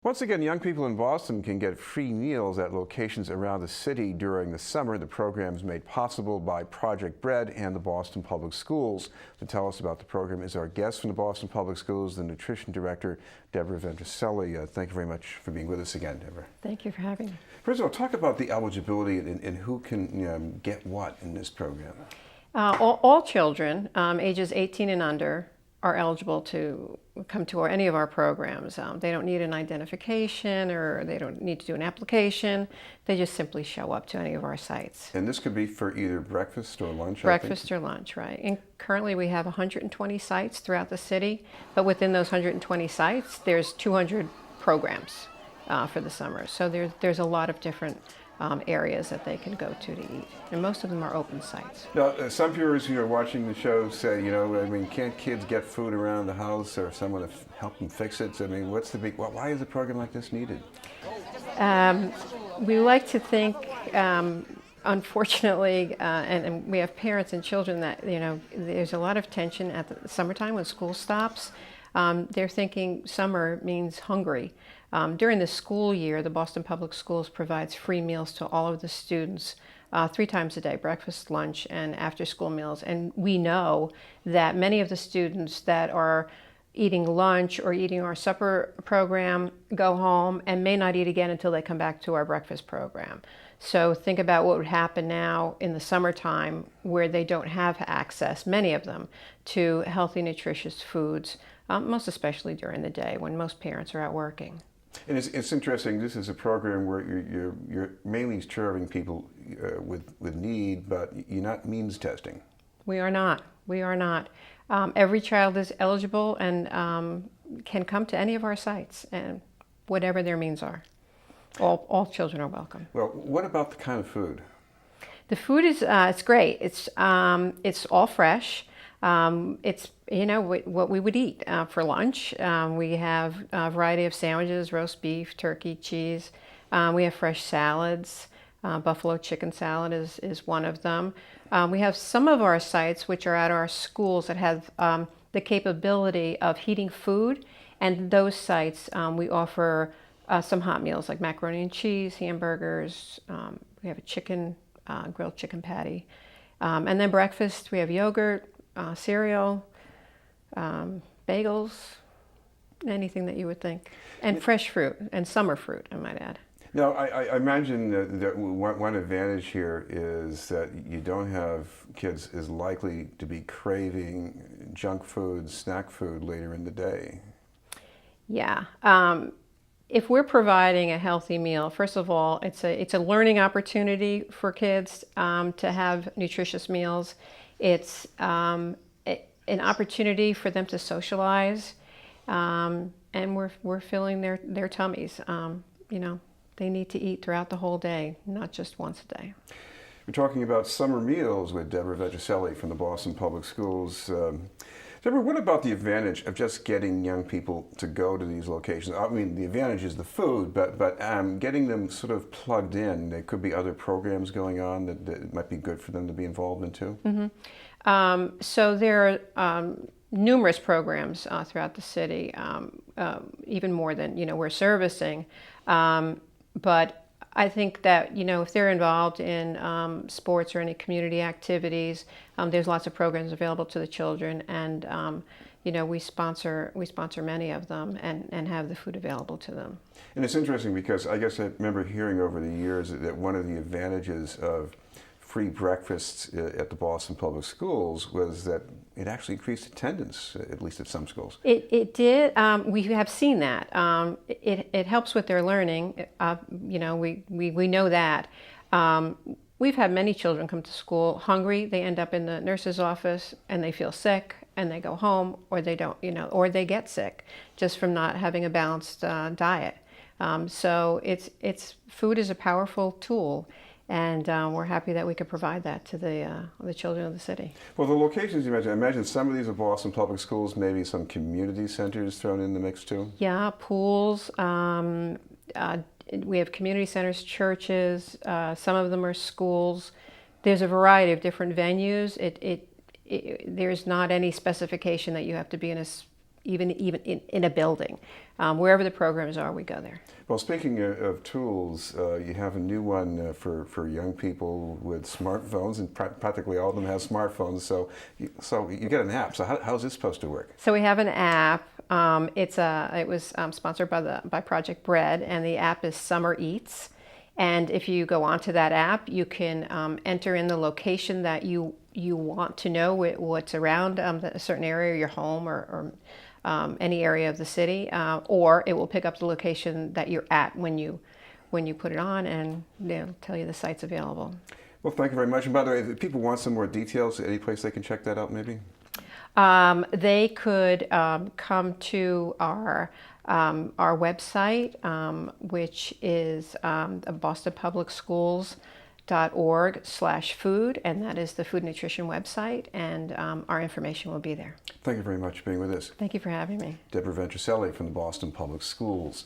Once again, young people in Boston can get free meals at locations around the city during the summer. The program is made possible by Project Bread and the Boston Public Schools. To tell us about the program is our guest from the Boston Public Schools, the nutrition director, Deborah Ventricelli. Thank you very much for being with us again, Deborah. Thank you for having me. First of all, talk about the eligibility and who can get what in this program. All children ages 18 and under are eligible to come to any of our programs. They don't need an identification or they don't need to do an application. They just simply show up to any of our sites. And this could be for either breakfast or lunch, Breakfast or lunch, right. And currently we have 120 sites throughout the city, but within those 120 sites, there's 200 programs for the summer. So there's a lot of different areas that they can go to eat, and most of them are open sites. Now, some viewers who are watching the show say, can't kids get food around the house or someone to help them fix it? So, what's the big? Why is a program like this needed? We like to think, unfortunately, and we have parents and children that there's a lot of tension at the summertime when school stops. They're thinking summer means hungry. During the school year, the Boston Public Schools provides free meals to all of the students 3 times a day, breakfast, lunch, and after-school meals. And we know that many of the students that are eating lunch or eating our supper program go home and may not eat again until they come back to our breakfast program. So think about what would happen now in the summertime where they don't have access, many of them, to healthy, nutritious foods, most especially during the day when most parents are out working. And it's interesting. This is a program where you're mainly serving people with need, but you're not means testing. We are not. We are not. Every child is eligible and can come to any of our sites, and whatever their means are. All children are welcome. Well, what about the kind of food? The food is it's great. It's all fresh. It's what we would eat for lunch. We have a variety of sandwiches: roast beef, turkey, cheese. We have fresh salads. Buffalo chicken salad is one of them. We have some of our sites which are at our schools that have the capability of heating food, and those sites we offer some hot meals like macaroni and cheese, hamburgers. We have a grilled chicken patty, and then breakfast we have yogurt, cereal, bagels, anything that you would think, and fresh fruit and summer fruit, I might add. Now, I imagine that one advantage here is that you don't have kids as likely to be craving junk food, snack food later in the day. Yeah. If we're providing a healthy meal, first of all, it's a learning opportunity for kids to have nutritious meals. It's an opportunity for them to socialize, and we're filling their tummies. They need to eat throughout the whole day, not just once a day. We're talking about summer meals with Deborah Ventricelli from the Boston Public Schools. Deborah, what about the advantage of just getting young people to go to these locations? I mean, the advantage is the food, but getting them sort of plugged in. There could be other programs going on that might be good for them to be involved in too. Mm-hmm. So there are numerous programs throughout the city, even more than we're servicing. But I think that if they're involved in sports or any community activities, there's lots of programs available to the children, and we sponsor many of them and have the food available to them. And it's interesting because I guess I remember hearing over the years that one of the advantages of free breakfasts at the Boston Public Schools was that it actually increased attendance, at least at some schools. It did. We have seen that. It helps with their learning. We know that. We've had many children come to school hungry. They end up in the nurse's office and they feel sick and they go home, or they don't, or they get sick just from not having a balanced diet. So food is a powerful tool. And we're happy that we could provide that to the children of the city. Well, the locations you mentioned, I imagine some of these are Boston Public Schools, maybe some community centers thrown in the mix too? Yeah, pools. We have community centers, churches. Some of them are schools. There's a variety of different venues. There's not any specification that you have to be in even in a building. Wherever the programs are, we go there. Well, speaking of tools, you have a new one for young people with smartphones, and practically all of them have smartphones. So you get an app. So how's this supposed to work? So we have an app. It was sponsored by Project Bread, and the app is Summer Eats. And if you go onto that app, you can enter in the location that you want to know what's around a certain area, your home or any area of the city, or it will pick up the location that you're at when you put it on, and tell you the sites available. Well, thank you very much. And by the way, if people want some more details, any place they can check that out, maybe? They could come to our website, which is bostonpublicschools.org/food, and that is the food nutrition website, and our information will be there. Thank you very much for being with us. Thank you for having me. Deborah Ventricelli from the Boston Public Schools.